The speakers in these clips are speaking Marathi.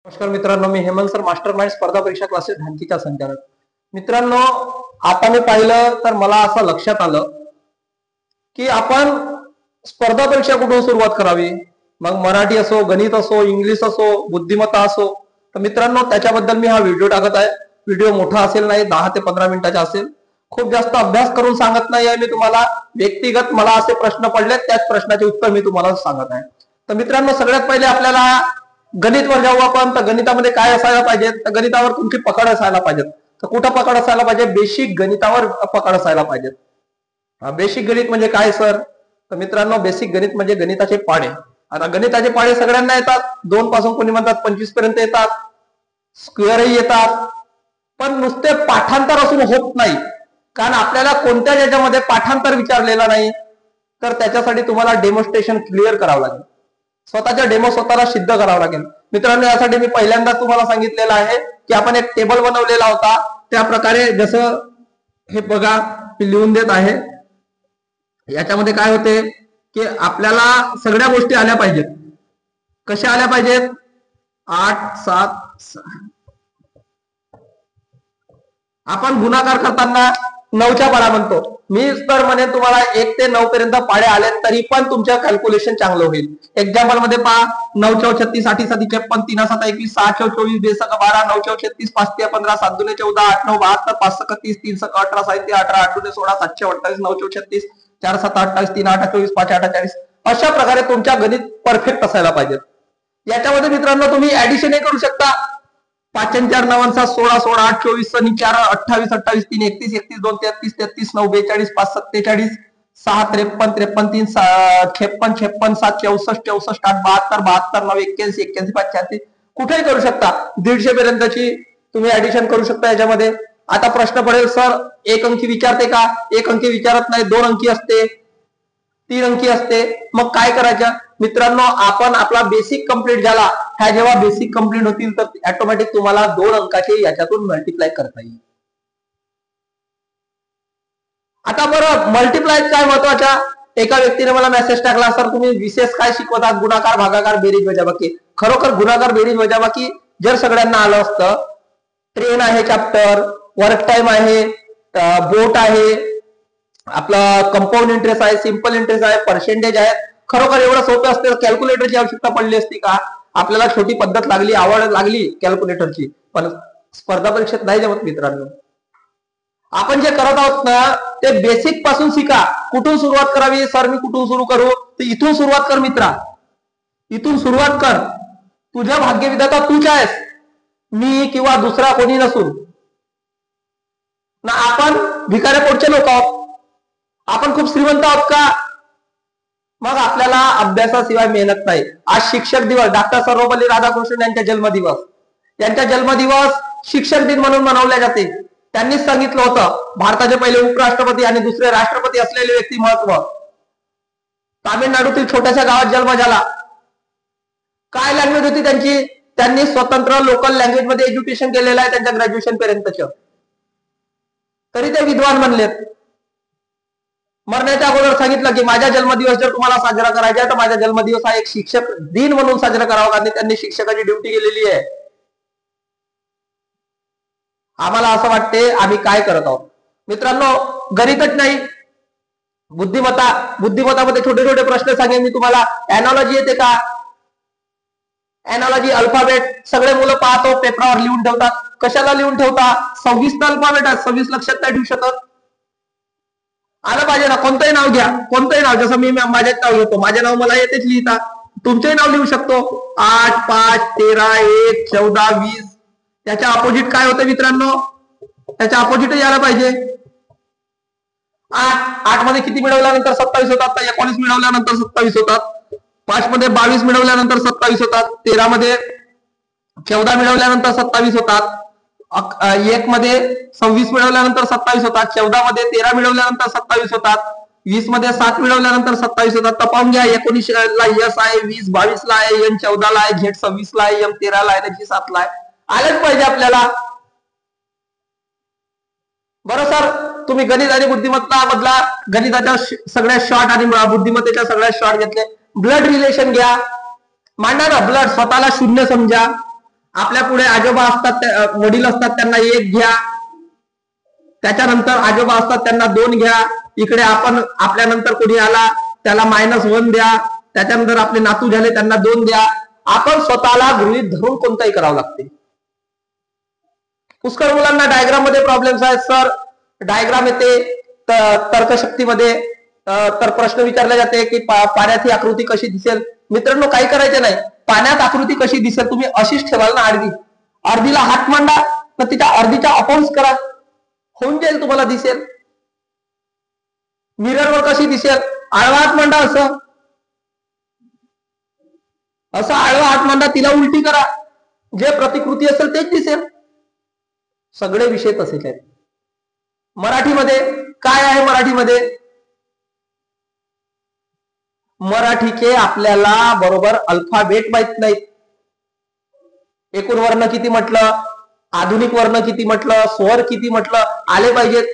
नमस्कार मित्रांनो, मी हेमंत सर, मास्टर माइंड स्पर्धा परीक्षा क्लासेस ढांचीचा संचालक. मित्रांनो, आता मी पाहिलं तर मला असं लक्षात आलं की आपण स्पर्धा परीक्षा कुठून सुरुवात करावी. मग मराठी असो, गणित असो, इंग्लिश असो, बुद्धिमत्ता असो. तर मित्रांनो, त्याच्याबद्दल मी हा व्हिडिओ टाकत आहे. व्हिडिओ मोठा असेल नाही, 10 ते 15 मिनिटाचा असेल. खूप जास्त अभ्यास करून सांगत नाही आहे मी तुम्हाला. व्यक्तिगत मला असे प्रश्न पडले, त्याच प्रश्नाचे उत्तर मी तुम्हाला सांगत आहे. तर मित्रांनो, सगळ्यात पहिले आपल्याला गणितवर जाऊ आपण. तर गणितामध्ये काय असायला पाहिजे, तर गणितावर तुमची पकड असायला पाहिजे. तर कुठं पकड असायला पाहिजे, बेसिक गणितावर पकड असायला पाहिजे. बेसिक गणित म्हणजे काय सर, तर मित्रांनो, बेसिक गणित म्हणजे गणिताचे पाढे. आता गणिताचे पाढे सगळ्यांना येतात. 2 पासून कोणी म्हणतात 25 पर्यंत येतात, स्क्वेअरही येतात. पण नुसते पाठांतर असून होत नाही, कारण आपल्याला कोणत्या याच्यामध्ये पाठांतर विचारलेला नाही. तर त्याच्यासाठी तुम्हाला डेमॉन्स्ट्रेशन क्लिअर करावं लागेल. स्वतःच्या डेमो स्वतःला सिद्ध करावं लागेल. मित्रांनो, यासाठी मी पहिल्यांदा तुम्हाला सांगितलेलं आहे की आपण एक टेबल बनवलेला होता. त्या प्रकारे जसं हे बघा, मी लिहून देत आहे. याच्यामध्ये काय होते की आपल्याला सगळ्या गोष्टी आल्या पाहिजेत. कशा आल्या पाहिजेत? 8, 7, 6. आपण गुणाकार करताना 9च्या पाड्या म्हणतो. मी तर म्हणेन तुम्हाला 1 ते 9 पर्यंत पाडे आले तरी पण तुमच्या कॅल्क्युलेशन चांगलं होईल. एक्झाम्पल मध्ये पहा, 9 चौ 36, 8 7 53, 3 7 21, 6 चौ 24, 2 6 12, 9 चौ 36, 5 3 15, 7 2 14, 8 9 72, 5 6 30, 3 6 18, 7 18, 8 2 16, 7 28, 9 चौ 36, 4 7 28, 3 8 24, 5 8 40. अशा प्रकारे तुमच्या गणित परफेक्ट असायला पाहिजे. याच्यामध्ये मित्रांनो तुम्ही ऍडिशनही करू शकता. 5 4 9 7 16 16 8 24 4 28 28 3 31 31 2 33 33 9 42 5 47 6 53 53 3 56 56 7 64 64 8 72 72 9 81 81 5 86. कुठेही करू शकता. 150 पर्यंतची तुम्ही ऍडिशन करू शकता याच्यामध्ये. आता प्रश्न पडेल, सर 1 अंकी विचारते का? 1 अंकी विचारत नाही, 2 अंकी असते, 3 अंकी असते. मग काय करायचं मित्रांनो, आपण आपला बेसिक कंप्लीट झाला. ह्या जेव्हा बेसिक कंप्लीट होतील तर ऑटोमॅटिक तुम्हाला 2 अंकाचे याच्यातून मल्टिप्लाय करता येईल. आता बरं, मल्टिप्लाय काय महत्वाचा? एका व्यक्तीने मला मेसेज टाकला, सर तुम्ही विशेष काय शिकवतात, गुणाकार भागाकार बेरीज वजाबाकी. खरोखर गुणाकार बेरीज वजाबाकी जर सगळ्यांना आलं असतं, ट्रेन आहे चॅप्टर, वर्क टाइम आहे, बोट आहे, आपला कंपाऊंड इंटरेस्ट आहे, सिंपल इंटरेस्ट आहे, पर्सेंटेज आहे. खरोखर एवढं सोपं असतं, कॅल्क्युलेटरची आवश्यकता पडली असती का? आपल्याला छोटी पद्धत लागली, आवड लागली कॅल्क्युलेटरची, पण स्पर्धा परीक्षेत नाही जमत मित्रांनो. आपण जे करत आहोत ना, ते बेसिक पासून शिका. कुठून सुरुवात करावी सर, मी कुठून सुरू करू? तर इथून सुरुवात कर मित्रा, इथून सुरुवात कर. तुझ्या भाग्यविधाता तूच आहेस, मी किंवा दुसरा कोणी नसून ना. आपण भिकाऱ्या पोटचे लोक आहोत, आपण खूप श्रीमंत आहोत का? मग आपल्याला अभ्यासाशिवाय मेहनत नाही. आज शिक्षक दिवस, डॉक्टर सर्वपल्ली राधाकृष्णन यांचा जन्मदिवस. त्यांचा जन्मदिवस शिक्षक दिन म्हणून मनवला जाते. त्यांनीच सांगितलं होतं, भारताचे पहिले उपराष्ट्रपती आणि दुसरे राष्ट्रपती असलेले व्यक्तिमत्व. तामिळनाडूतील छोट्याशा गावात जन्म झाला. काय लँग्वेज होती त्यांची? त्यांनी स्वतंत्र लोकल लँग्वेज मध्ये एज्युकेशन केलेलं आहे त्यांच्या ग्रॅज्युएशन पर्यंतच, तरी ते विद्वान बनलेत. मरण्याच्या अगोदर सांगितलं की माझा जन्मदिवस जर तुम्हाला साजरा करायचा आहे तर माझा जन्मदिवस हा एक शिक्षक दिन म्हणून साजरा करावा, कारण त्यांनी शिक्षकाची ड्युटी केलेली आहे. आम्हाला असं वाटते आम्ही काय करत आहोत मित्रांनो. गणितच नाही, बुद्धिमत्तामध्ये छोटे छोटे प्रश्न सांगेन मी तुम्हाला. एनॉलॉजी येते का? एनॉलॉजी, अल्फाबेट सगळे मुलं पाहतो पेपरावर लिहून ठेवतात. कशाला लिहून ठेवता? 26 अल्फाबेट आहे, 26 लक्षात नाही ठेवू शकत. आलं पाहिजे ना. कोणतंही नाव घ्या, कोणतंही नाव. जसं मी माझ्याच नाव घेतो, माझे नाव मला येतेच लिहिता. तुमचंही नाव लिहू शकतो. 8 5 13 1 14 20. त्याच्या अपोजिट काय होतं मित्रांनो? त्याच्या अपोजिट यायला पाहिजे. 8 मध्ये किती मिळवल्यानंतर 27 होतात? 19 मिळवल्यानंतर 27 होतात. 5 मध्ये 22 मिळवल्यानंतर 27 होतात. 13 मध्ये 14 मिळवल्यानंतर 27 होतात. 1 मध्ये 26 मिळवल्यानंतर 27 होतात. 14 मध्ये 13 मिळवल्यानंतर 27 होतात. 20 मध्ये 7 मिळवल्यानंतर 27 होतात. तपावून घ्या. 19 ला यस आहे, 20 22 ला आहे, एन 14 ला आहे, झेड 26 ला आहे, एम 13 ला आहे, जी 7 ला आहे. आलेच पाहिजे आपल्याला. बरं सर, तुम्ही गणित आणि बुद्धिमत्ता मधला गणिताच्या सगळ्या शॉर्ट आणि बुद्धिमत्तेच्या सगळ्या शॉर्ट घेतले. ब्लड रिलेशन घ्या, मांडा ना. ब्लड स्वतःला शून्य समजा. आपल्या पुढे आजोबा असतात, वडील असतात, त्यांना 1 घ्या, त्याच्यानंतर आजोबा असतात त्यांना 2 घ्या, इकडे आपण आपल्यानंतर कोणी आला त्याला -1 द्या, त्याच्यानंतर आपले नातू झाले त्यांना 2 द्या. आपण स्वतःला गृहीत धरून कोणताही करावं लागते. पुष्कळ मुलांना डायग्राम मध्ये प्रॉब्लेम्स आहेत. सर डायग्राम येते तर्कशक्तीमध्ये, तर प्रश्न विचारले जाते की पाण्यात ही आकृती कशी दिसेल. मित्रांनो काही करायचे नाही, पाण्यात आकृती कशी दिसेल तुम्ही अशीच ठेवाल ना. अर्धीला हात मांडा तर तिच्या अर्धीच्या अपोज करा, होऊन जाईल, तुम्हाला दिसेल. मिररवर कशी दिसेल, आडवा हात मांडा, असं आडवा हात मांडा, तिला उलटी करा, जे प्रतिकृती असेल तेच दिसेल. सगळे विषय तसेच आहेत. मराठीमध्ये काय आहे, मराठीचे आपल्याला बरोबर अल्फाबेट माहित नाहीत. एकूण वर्ण किती म्हटलं, आधुनिक वर्ण किती म्हटलं, स्वर किती म्हटलं, आले पाहिजेत.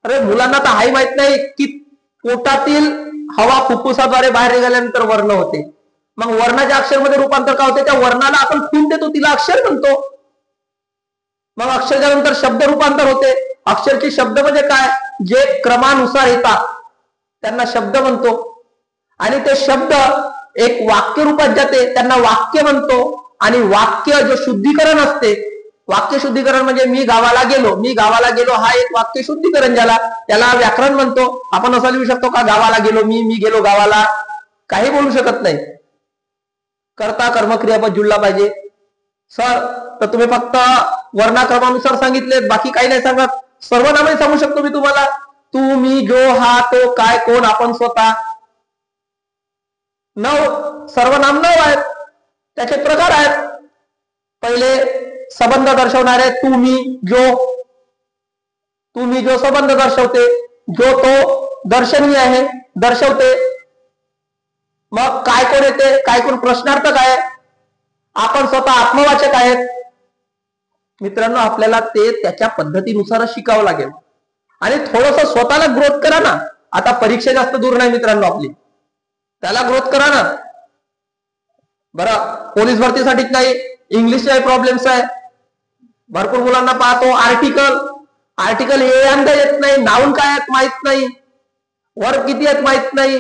अरे मुलांना तर हाही माहित नाही की पोटातील हवा फुफ्फुसाद्वारे बाहेर निघाल्यानंतर वर्ण होते. मग वर्णाच्या अक्षरमध्ये रूपांतर का होते, त्या वर्णाला आपण खून देतो, तिला अक्षर म्हणतो. मग अक्षराच्या नंतर शब्द रूपांतर होते. अक्षरचे शब्द म्हणजे काय, जे क्रमानुसार येतात त्यांना शब्द म्हणतो. आणि ते शब्द एक वाक्य रूपात जाते त्यांना वाक्य म्हणतो. आणि वाक्य जो शुद्धीकरण असते, वाक्य शुद्धीकरण म्हणजे मी गावाला गेलो हा एक वाक्य शुद्धीकरण झाला, त्याला व्याकरण म्हणतो. आपण असं लिहू शकतो का, गावाला गेलो मी गेलो गावाला, काही बोलू शकत नाही. कर्ता कर्मक्रियापद जुळला पाहिजे. सर तर तुम्ही फक्त वर्णाक्रमानुसार सांगितले, बाकी काही नाही सांगत. सर्वनामे सांगू शकतो मी तुम्हाला, तू मी जो हा तो काय कोण आपण स्वतः. 9 सर्वनाम 9 आहेत, त्याचे प्रकार आहेत. पहिले संबंध दर्शवणारे तू मी जो संबंध दर्शवते, जो तो दर्शनीय आहे, दर्शवते. मग काय कोण येते, काय कोण प्रश्नार्थक आहे, आपण स्वतः आत्मवाचक आहेत. मित्रांनो आपल्याला ते त्याच्या पद्धतीनुसारच शिकावं लागेल. आणि थोडस स्वतःला ग्रोथ करा ना. आता परीक्षा जास्त दूर नाही मित्रांनो आपली, त्याला ग्रोथ करा ना. बरं पोलीस भरतीसाठीच नाही, इंग्लिशचे प्रॉब्लेम्स आहे. भरपूर मुलांना पाहतो आर्टिकल हे अंदा येत नाही, नाऊन काय आहेत माहित नाही, वर्ग किती आहेत माहित नाही.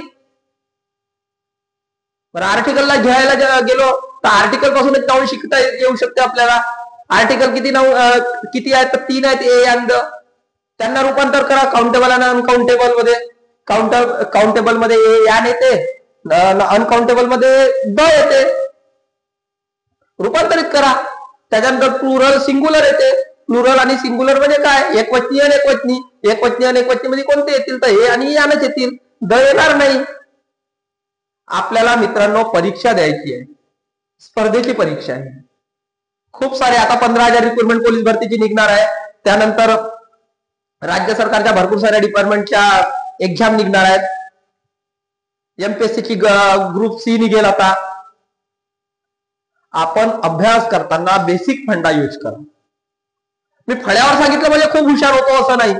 बरं आर्टिकलला घ्यायला गेलो तर आर्टिकल पासूनच नाऊन शिकता येऊ शकते आपल्याला. आर्टिकल किती आहेत तर 3 आहेत, ए अंद. त्यांना रूपांतर करा काउंटेबल आणि अनकाउंटेबल मध्ये. काउंटेबल मध्ये ए यान येते, अनकाउंटेबल मध्ये द येते, रूपांतरित करा. त्याच्यानंतर प्लुरल सिंग्युलर येते. प्लुरल आणि सिंग्युलर म्हणजे काय, एकवचनी आणि एकवचनी. एकवचनी आणि एकवचनी मध्ये कोणते येतील तर हे आणि यानच येतील, द येणार नाही. आपल्याला मित्रांनो परीक्षा द्यायची आहे, स्पर्धेची परीक्षा आहे. खूप सारे आता 15,000 रिक्रुटमेंट पोलीस भरतीची निघणार आहे. त्यानंतर राज्य सरकारच्या भरपूर साऱ्या डिपार्टमेंटच्या एक्झाम निघणार आहेत. एमपीएससीची ग्रुप सी निघेल. आता आपण अभ्यास करताना बेसिक फंडा यूज करा. मी फळ्यावर सांगितलं म्हणजे खूप हुशार होतो असं नाही.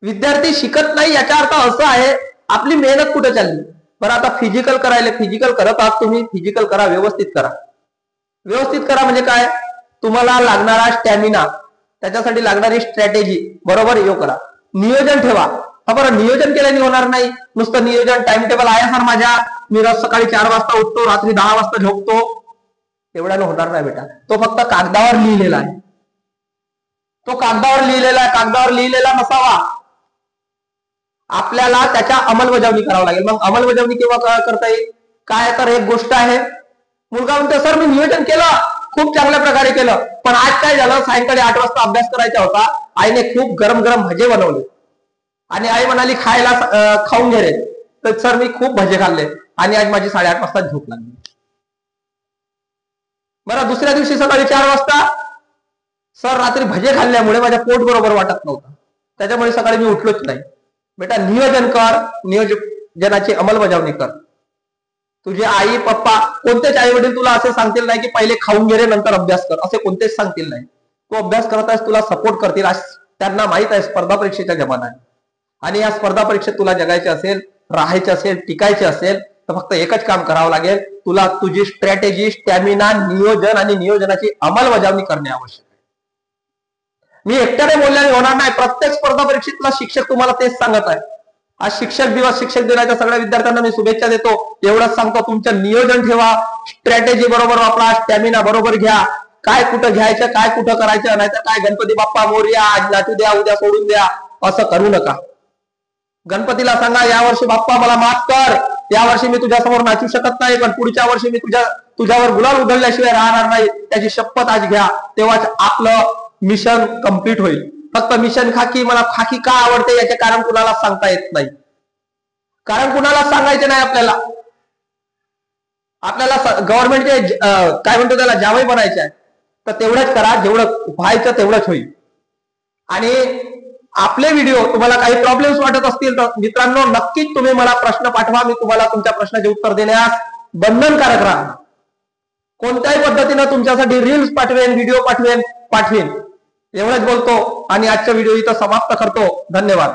विद्यार्थी शिकत नाही याचा अर्थ असा आहे आपली मेहनत कुठे चालली. बरं आता फिजिकल करायला, फिजिकल करत आहात तुम्ही, फिजिकल करा, व्यवस्थित करा. व्यवस्थित करा म्हणजे काय, तुम्हाला लागणारा स्टॅमिना, त्याच्यासाठी लागणारी स्ट्रॅटेजी बरोबर यो करा. नियोजन ठेवा. बरं नियोजन केल्याने होणार नाही. नुसतं नियोजन टाइम टेबल आहे सर माझ्या, मी रोज सकाळी 4 वाजता उठतो, रात्री 10 वाजता झोपतो, एवढ्यानं होणार नाही बेटा. तो फक्त कागदावर लिहिलेला आहे. तो कागदावर लिहिलेला नसावा. आपल्याला त्याच्या अंमलबजावणी करावं लागेल. मग अंमलबजावणी केव्हा करता येईल, काय तर एक गोष्ट आहे. मुलगा म्हणतो सर मी नियोजन केलं, खूप चांगल्या प्रकारे केलं, पण आज काय झालं, सायंकाळी 8 वाजता अभ्यास करायचा होता, आईने खूप गरम गरम भजे बनवले आणि आई म्हणाली खाऊन घे रे. तर सर मी खूप भजे खाल्ले आणि आज माझी 8:30 वाजता झोप लागली. बरं दुसऱ्या दिवशी सकाळी 4 वाजता, सर रात्री भजे खाल्ल्यामुळे माझ्या पोट बरोबर वाटत नव्हतं, त्याच्यामुळे सकाळी मी उठलोच नाही. बेटा नियोजन कर, नियोजनाची अंमलबजावणी कर. तुझे आई पप्पा कोणतेच आई वडील तुला असे सांगतील नाही की पहिले खाऊन घे रे नंतर अभ्यास कर, असे कोणतेच सांगतील नाही. तू अभ्यास करत आहेस, तुला सपोर्ट करतील. त्यांना माहित आहे स्पर्धा परीक्षेचा जमाना आहे आणि या स्पर्धा परीक्षेत तुला जगायचे असेल, राहायचे असेल, टिकायचे असेल तर फक्त एकच काम करावं लागेल, तुला तुझी स्ट्रॅटेजी, स्टॅमिना, नियोजन आणि नियोजनाची अंमलबजावणी करणे आवश्यक आहे. मी एकट्याने बोलल्याने होणार नाही. प्रत्येक स्पर्धा परीक्षेतला शिक्षक तुम्हाला तेच सांगत आहे. आज शिक्षक दिवस, शिक्षक दिनाच्या सगळ्या विद्यार्थ्यांना मी शुभेच्छा देतो. एवढंच सांगतो, तुमचं नियोजन ठेवा, स्ट्रॅटेजी बरोबर वापरा, स्टॅमिना बरोबर घ्या. काय कुठं घ्यायचं, काय कुठं करायचं, नाहीतर काय गणपती बाप्पा मोरया, आज नाचू द्या, उद्या सोडून द्या, असं करू नका. गणपतीला सांगा, यावर्षी बाप्पा मला माफ कर, यावर्षी मी तुझ्यासमोर नाचू शकत नाही, पण पुढच्या वर्षी मी तुझ्यावर गुलाल उधळल्याशिवाय राहणार नाही, त्याची शपथ आज घ्या. तेव्हाच आपलं मिशन कंप्लीट होईल. फक्त मिशन खाकी, मला खाकी का आवडते याचे कारण कुणाला सांगता येत नाही. कारण कुणाला सांगायचे नाही आपल्याला. आपल्याला गव्हर्नमेंटचे काय म्हणतो त्याला, जावई बनायचे आहे. तर तेवढंच करा, जेवढं व्हायचं तेवढंच होईल. आणि आपले व्हिडिओ तुम्हाला काही प्रॉब्लेम्स वाटत असतील तर मित्रांनो, नक्कीच तुम्ही मला प्रश्न पाठवा. मी तुम्हाला तुमच्या प्रश्नाचे उत्तर देण्यास बंधनकारक राहा. कोणत्याही पद्धतीनं तुमच्यासाठी रील्स पाठवेन, व्हिडिओ पाठवेन. एवढंच बोलतो आणि आजचा व्हिडिओ इथं समाप्त करतो. धन्यवाद.